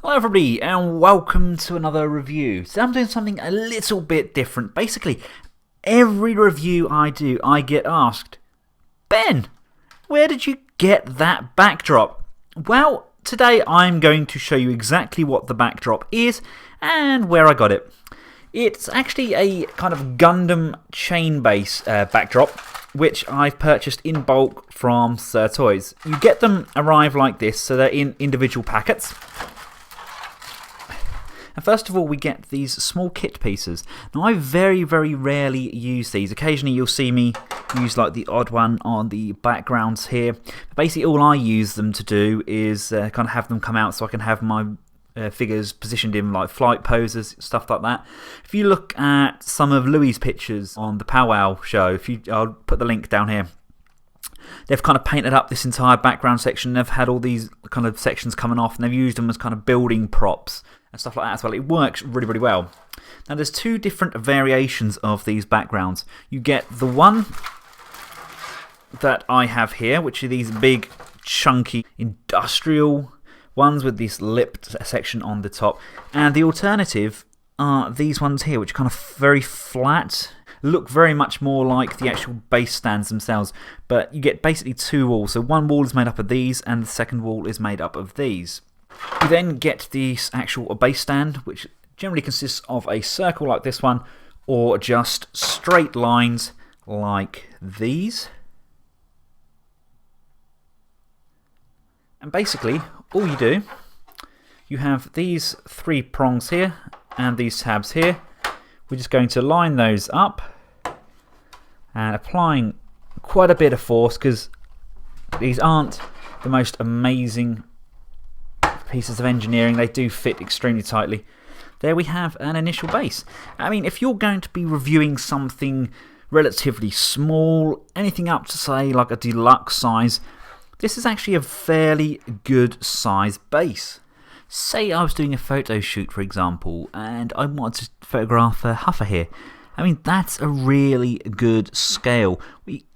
Hello everybody and welcome to another review. So I'm doing something a little bit different. Basically, every review I do, I get asked, Ben, where did you get that backdrop? Well, today I'm going to show you exactly what the backdrop is and where I got it. It's actually a kind of Gundam chain base backdrop, which I've purchased in bulk from Sirtoys. You get them arrive like this, so they're in individual packets. And first of all, we get these small kit pieces. Now, I very rarely use these. Occasionally, you'll see me use like the odd one on the backgrounds here. But basically, all I use them to do is kind of have them come out so I can have my figures positioned in like flight poses, stuff like that. If you look at some of Louis' pictures on the Powwow show, I'll put the link down here. They've kind of painted up this entire background section. They've had all these kind of sections coming off, and they've used them as kind of building props and stuff like that as well. It works really well. Now, there's two different variations of these backgrounds. You get the one that I have here, which are these big, chunky, industrial ones with this lipped section on the top. And the alternative are these ones here, which are kind of very flat. Look very much more like the actual base stands themselves. But you get basically two walls. So one wall is made up of these, and the second wall is made up of these. You then get this actual base stand, which generally consists of a circle like this one, or just straight lines like these. And basically, all you do, you have these three prongs here and these tabs here. We're just going to line those up and applying quite a bit of force, because these aren't the most amazing pieces of engineering. They do fit extremely tightly. There we have an initial base. I mean, if you're going to be reviewing something relatively small, anything up to say like a deluxe size, this is actually a fairly good size base. Say I was doing a photo shoot, for example, and I wanted to photograph a Huffer here. I mean, that's a really good scale.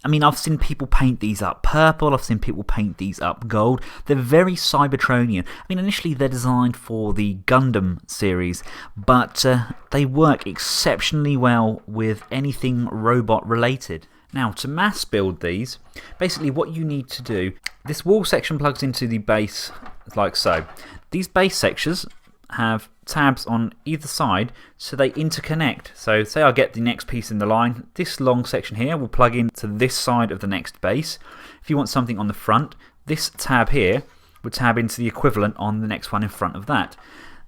I've seen people paint these up purple, I've seen people paint these up gold. They're very Cybertronian. Initially they're designed for the Gundam series, but they work exceptionally well with anything robot related. Now, to mass build these, basically what you need to do, this wall section plugs into the base like so. These base sections have tabs on either side, so they interconnect. So say I get the next piece in the line, this long section here will plug into this side of the next base. If you want something on the front, this tab here would tab into the equivalent on the next one in front of that.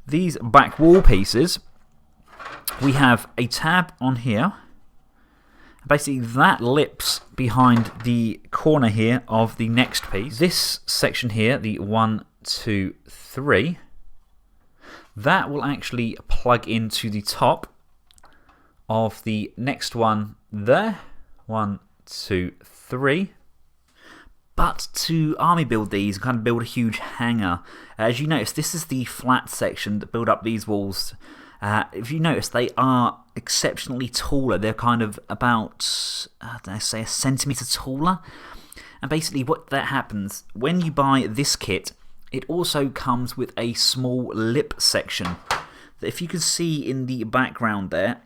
These back wall pieces, we have a tab on here. Basically, that lips behind the corner here of the next piece. This section here, the 1, 2, 3, that will actually plug into the top of the next one there. 1, 2, 3. But to army build these and kind of build a huge hangar, as you notice, this is the flat section that build up these walls. If you notice, they are exceptionally taller. They're kind of about, did say, a centimetre taller. And basically, what that happens, when you buy this kit, it also comes with a small lip section. If you can see in the background there,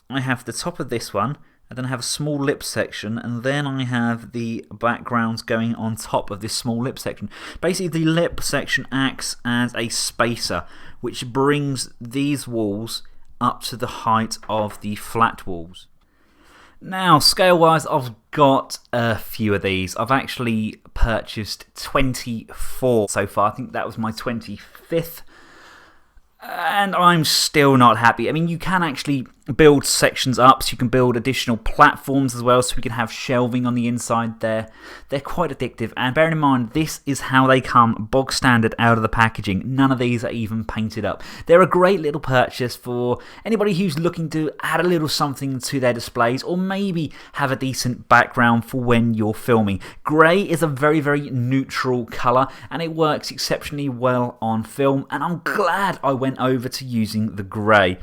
I have the top of this one, and then I have a small lip section, and then I have the backgrounds going on top of this small lip section. Basically, the lip section acts as a spacer, which brings these walls up to the height of the flat walls. Now, scale-wise, I've got a few of these. I've actually purchased 24 so far. I think that was my 25th. And I'm still not happy. You can actually build sections up, so you can build additional platforms as well, so we can have shelving on the inside there. They're quite addictive, and bearing in mind, this is how they come bog standard out of the packaging. None of these are even painted up. They're a great little purchase for anybody who's looking to add a little something to their displays, or maybe have a decent background for when you're filming. Grey is a very neutral colour, and it works exceptionally well on film, and I'm glad I went over to using the grey.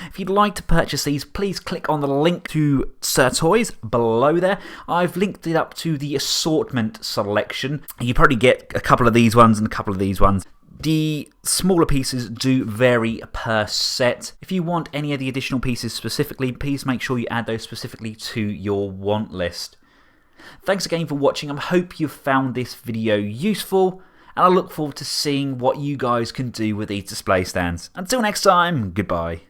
If you'd like to purchase these, please click on the link to Sirtoys below there. I've linked it up to the assortment selection. You probably get a couple of these ones and a couple of these ones. The smaller pieces do vary per set. If you want any of the additional pieces specifically, please make sure you add those specifically to your want list. Thanks again for watching. I hope you've found this video useful, and I look forward to seeing what you guys can do with these display stands. Until next time, goodbye.